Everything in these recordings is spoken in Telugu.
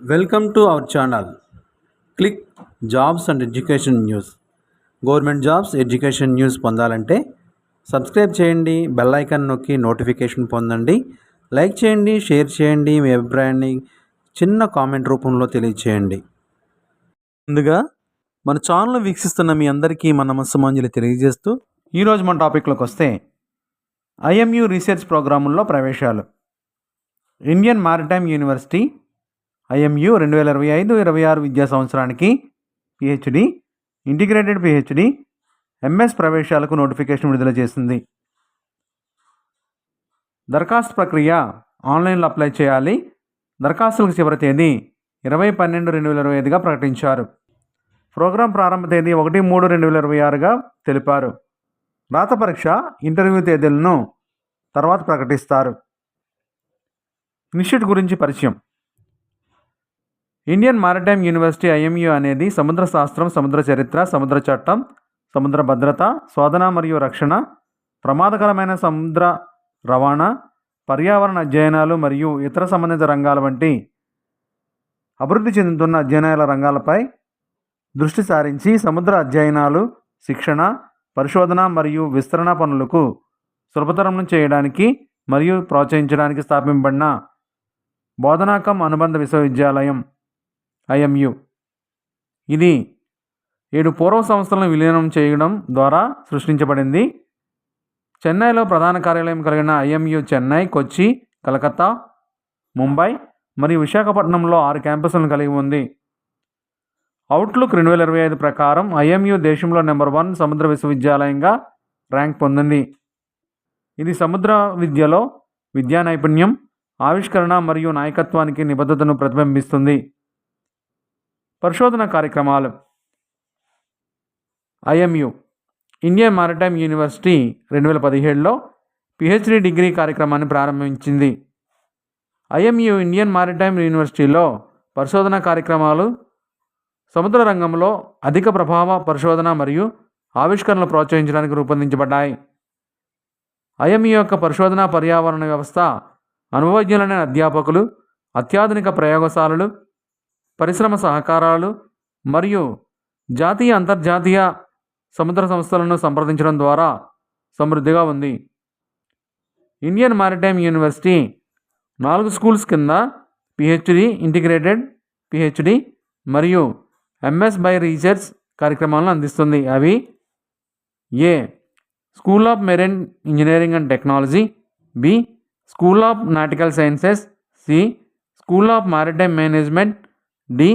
Welcome to our channel. Click Jobs and Education News. Government jobs education news పొందాలంటే సబ్స్క్రైబ్ చేయండి, బెల్ ఐకాన్ నొక్కి నోటిఫికేషన్ పొందండి. లైక్ చేయండి, షేర్ చేయండి, మీ అభిప్రాయాన్ని చిన్న కామెంట్ రూపంలో తెలియచేయండి. ముందుగా మన ఛానల్ వీక్షిస్తున్న మీ అందరికీ మన నమస్సుమాంజలి తెలియజేస్తూ ఈరోజు మన టాపిక్లోకి వస్తే ఐఎంయు రీసెర్చ్ ప్రోగ్రాముల్లో ప్రవేశాలు. ఇండియన్ మారిటైమ్ యూనివర్సిటీ ఐఎంయు 2025-26 విద్యా సంవత్సరానికి పిహెచ్డి, ఇంటిగ్రేటెడ్ పిహెచ్డి, ఎంఎస్ ప్రవేశాలకు నోటిఫికేషన్ విడుదల చేసింది. దరఖాస్తు ప్రక్రియ ఆన్లైన్లో అప్లై చేయాలి. దరఖాస్తులకు చివరి తేదీ 20/12/2025గా ప్రకటించారు. ప్రోగ్రాం ప్రారంభ తేదీ 1/3/2026గా తెలిపారు. రాత పరీక్ష, ఇంటర్వ్యూ తేదీలను తర్వాత ప్రకటిస్తారు. ఇన్స్టిట్యూట్ గురించి పరిచయం. ఇండియన్ మారిటైమ్ యూనివర్సిటీ ఐఎంయు అనేది సముద్ర శాస్త్రం, సముద్ర చరిత్ర, సముద్ర చట్టం, సముద్ర భద్రత, శోధన మరియు రక్షణ, ప్రమాదకరమైన సముద్ర రవాణా, పర్యావరణ అధ్యయనాలు మరియు ఇతర సంబంధిత రంగాల వంటి అభివృద్ధి చెందుతున్న అధ్యయనాల రంగాలపై దృష్టి సారించి సముద్ర అధ్యయనాలు, శిక్షణ, పరిశోధన మరియు విస్తరణ పనులకు సులభతరం చేయడానికి మరియు ప్రోత్సహించడానికి స్థాపించబడిన బోధనాకం అనుబంధ విశ్వవిద్యాలయం ఐఎంయు. ఇది 7 పూర్వ సంస్థలను విలీనం చేయడం ద్వారా సృష్టించబడింది. చెన్నైలో ప్రధాన కార్యాలయం కలిగిన ఐఎంయు చెన్నై, కొచ్చి, కలకత్తా, ముంబై మరియు విశాఖపట్నంలో 6 క్యాంపస్లను కలిగి ఉంది. అవుట్లుక్ 2025 ప్రకారం ఐఎంయు దేశంలో నెంబర్ 1 సముద్ర విశ్వవిద్యాలయంగా ర్యాంక్ పొందింది. ఇది సముద్ర విద్యలో విద్యా నైపుణ్యం, ఆవిష్కరణ మరియు నాయకత్వానికి నిబద్ధతను ప్రతిబింబిస్తుంది. పరిశోధన కార్యక్రమాలు. ఐఎంయు ఇండియన్ మారిటైమ్ యూనివర్సిటీ 2017లో పిహెచ్డి డిగ్రీ కార్యక్రమాన్ని ప్రారంభించింది. ఐఎంయు ఇండియన్ మారిటైమ్ యూనివర్సిటీలో పరిశోధన కార్యక్రమాలు సముద్ర రంగంలో అధిక ప్రభావ పరిశోధన మరియు ఆవిష్కరణలు ప్రోత్సహించడానికి రూపొందించబడ్డాయి. ఐఎంయు యొక్క పరిశోధన పర్యావరణ వ్యవస్థ, అనుభవజ్ఞులైన అధ్యాపకులు, అత్యాధునిక ప్రయోగశాలలు, పరిశ్రమ సహకారాలు మరియు జాతీయ, అంతర్జాతీయ సముద్ర సంస్థలను సంప్రదించడం ద్వారా సమృద్ధిగా ఉంది. ఇండియన్ మారిటైమ్ యూనివర్సిటీ 4 స్కూల్స్ కింద పిహెచ్డి, ఇంటిగ్రేటెడ్ పిహెచ్డి మరియు ఎంఎస్ బై రీసెర్చ్ కార్యక్రమాలను అందిస్తుంది. అవి: A. School of marine engineering and technology, B. School of nautical sciences, C. School of maritime management, D.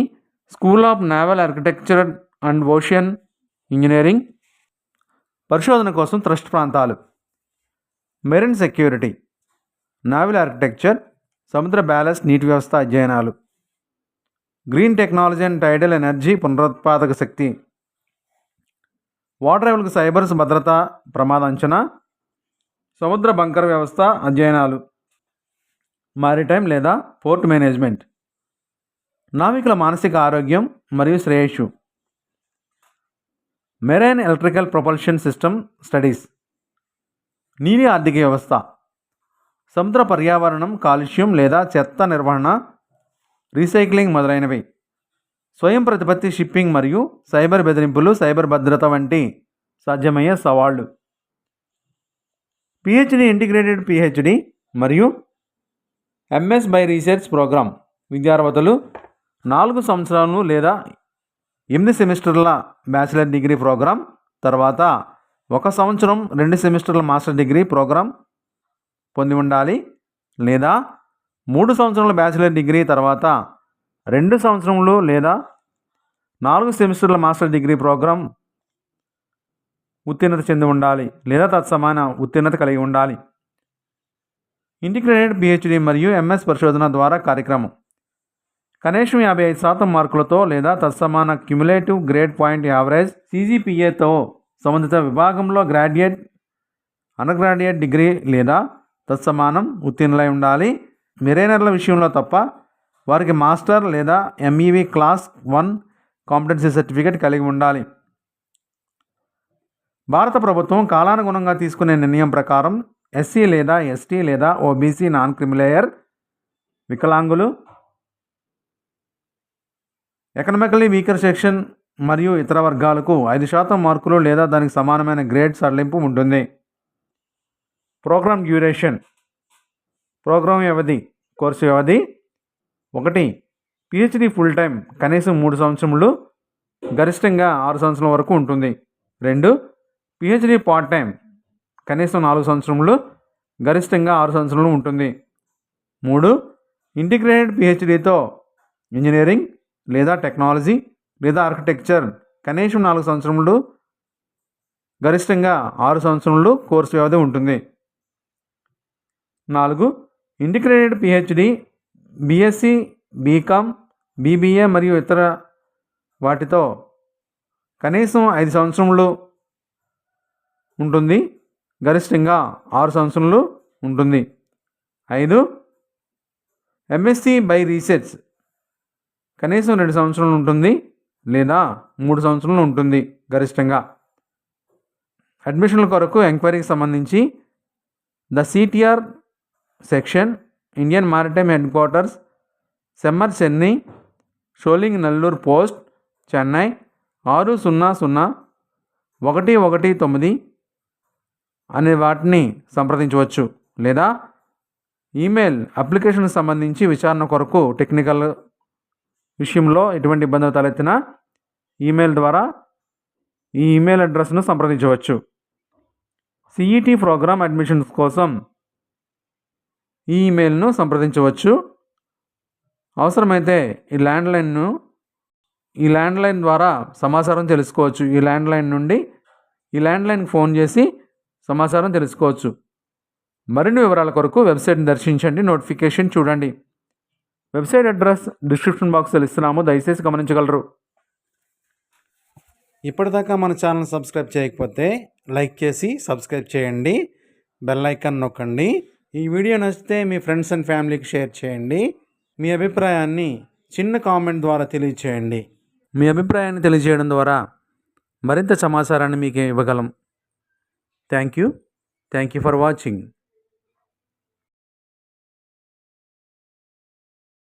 School of naval architecture and ocean engineering. పరిశోధన కోసం ట్రస్ట్ ప్రాంతాలు: మెరైన్ సెక్యూరిటీ, నేవల్ ఆర్కిటెక్చర్, సముద్ర బ్యాలెన్స్ నీటి వ్యవస్థ అధ్యయనాలు, green technology and tidal energy పునరుత్పాదక శక్తి, వాటర్ లెవెల్కు సైబర్స్ భద్రత ప్రమాద అంచనా, సముద్ర బంకర్ వ్యవస్థ అధ్యయనాలు, మారిటైమ్ లేదా పోర్ట్ మేనేజ్మెంట్, నావికుల మానసిక ఆరోగ్యం మరియు శ్రేయస్సు, marine electrical propulsion system studies, నీటి ఆర్థిక వ్యవస్థ, సముద్ర పర్యావరణం, కాలుష్యం లేదా చెత్త నిర్వహణ, రీసైక్లింగ్ మొదలైనవి, స్వయం ప్రతిపత్తి, షిప్పింగ్ మరియు సైబర్ బెదిరింపులు, సైబర్ భద్రత వంటి సాధ్యమయ్యే సవాళ్లు. పిహెచ్డి, ఇంటిగ్రేటెడ్ పిహెచ్డి మరియు ఎంఎస్ బై రీసెర్చ్ ప్రోగ్రాం విద్యార్హతలు 4 సంవత్సరాలు లేదా 8 సెమిస్టర్ల బ్యాచిలర్ డిగ్రీ ప్రోగ్రాం, తర్వాత 1 సంవత్సరం 2 సెమిస్టర్ల మాస్టర్ డిగ్రీ ప్రోగ్రాం పొంది ఉండాలి, లేదా 3 సంవత్సరాల బ్యాచిలర్ డిగ్రీ తర్వాత 2 సంవత్సరములు లేదా 4 సెమిస్టర్ల మాస్టర్ డిగ్రీ ప్రోగ్రాం ఉత్తీర్ణత చెంది ఉండాలి లేదా తత్సమాన ఉత్తీర్ణత కలిగి ఉండాలి. ఇంటిగ్రేటెడ్ పిహెచ్డి మరియు ఎంఎస్ పరిశోధన ద్వారా కార్యక్రమం కనీసం 55% మార్కులతో లేదా తత్సమాన క్యుములేటివ్ గ్రేడ్ పాయింట్ యావరేజ్ సిజిపిఏతో సంబంధిత విభాగంలో గ్రాడ్యుయేట్, అండర్ గ్రాడ్యుయేట్ డిగ్రీ లేదా తత్సమానం ఉత్తీర్ణులై ఉండాలి. మెరైనర్ల విషయంలో తప్ప వారికి మాస్టర్ లేదా ఎంఈవి క్లాస్ 1 కాంపిటెన్సీ సర్టిఫికేట్ కలిగి ఉండాలి. భారత ప్రభుత్వం కాలానుగుణంగా తీసుకునే నిర్ణయం ప్రకారం ఎస్సీ లేదా ఎస్టీ లేదా ఓబీసీ నాన్ క్రిమిలేయర్, వికలాంగులు, ఎకనామికలీ వీకర్ సెక్షన్ మరియు ఇతర వర్గాలకు 5% మార్కులు లేదా దానికి సమానమైన గ్రేడ్ సడలింపు ఉంటుంది. Program duration. ప్రోగ్రామ్ వ్యవధి, కోర్సు వ్యవధి 1. పిహెచ్డి ఫుల్ టైం కనీసం 3 సంవత్సరములు, గరిష్టంగా 6 సంవత్సరాల వరకు ఉంటుంది. 2. పిహెచ్డి పార్ట్ టైం కనీసం 4 సంవత్సరములు, గరిష్టంగా 6 సంవత్సరాలు ఉంటుంది. 3. ఇంటిగ్రేటెడ్ పిహెచ్డితో ఇంజనీరింగ్ లేదా టెక్నాలజీ లేదా ఆర్కిటెక్చర్ కనీసం 4 సంవత్సరములు, గరిష్టంగా 6 సంవత్సరములు కోర్సు వ్యవధి ఉంటుంది. 4. Integrated PhD BSc, BCom, BBA మరియు ఇతర వాటితో కనీసం 5 సంవత్సరములు ఉంటుంది, గరిష్టంగా 6 సంవత్సరాలు ఉంటుంది. 5. ఎంఎస్సి బై రీసెర్చ్ కనీసం 2 సంవత్సరాలు ఉంటుంది లేదా 3 సంవత్సరాలు ఉంటుంది గరిష్టంగా. అడ్మిషన్ల కొరకు ఎంక్వైరీకి సంబంధించి the CTR section, Indian maritime headquarters, సెమ్మర్ చెన్నై, షోలింగ్ నెల్లూరు పోస్ట్, చెన్నై 600119 అనే వాటిని సంప్రదించవచ్చు. లేదా ఈమెయిల్ అప్లికేషన్కి సంబంధించి విచారణ కొరకు టెక్నికల్ విషయంలో ఎటువంటి ఇబ్బందులు తలెత్తినా ఈమెయిల్ ద్వారా ఈ ఈమెయిల్ అడ్రస్ను సంప్రదించవచ్చు. సిఈటి ప్రోగ్రామ్ అడ్మిషన్స్ కోసం ఈ ఈమెయిల్ను సంప్రదించవచ్చు. అవసరమైతే ఈ ల్యాండ్లైన్ ద్వారా సమాచారం తెలుసుకోవచ్చు. ఈ ల్యాండ్లైన్కి ఫోన్ చేసి సమాచారం తెలుసుకోవచ్చు. మరిన్ని వివరాల కొరకు వెబ్సైట్ని దర్శించండి, నోటిఫికేషన్ చూడండి. వెబ్సైట్ అడ్రస్ డిస్క్రిప్షన్ బాక్స్లో ఇస్తున్నాము, దయచేసి గమనించగలరు. ఇప్పటిదాకా మన ఛానల్ సబ్స్క్రైబ్ చేయకపోతే లైక్ చేసి సబ్స్క్రైబ్ చేయండి, బెల్ ఐకాన్ నొక్కండి. ఈ వీడియో నచ్చితే మీ ఫ్రెండ్స్ అండ్ ఫ్యామిలీకి షేర్ చేయండి. మీ అభిప్రాయాన్ని చిన్న కామెంట్ ద్వారా తెలియచేయండి. మీ అభిప్రాయాన్ని తెలియజేయడం ద్వారా మరింత సమాచారాన్ని మీకు ఇవ్వగలం. Thank you for watching.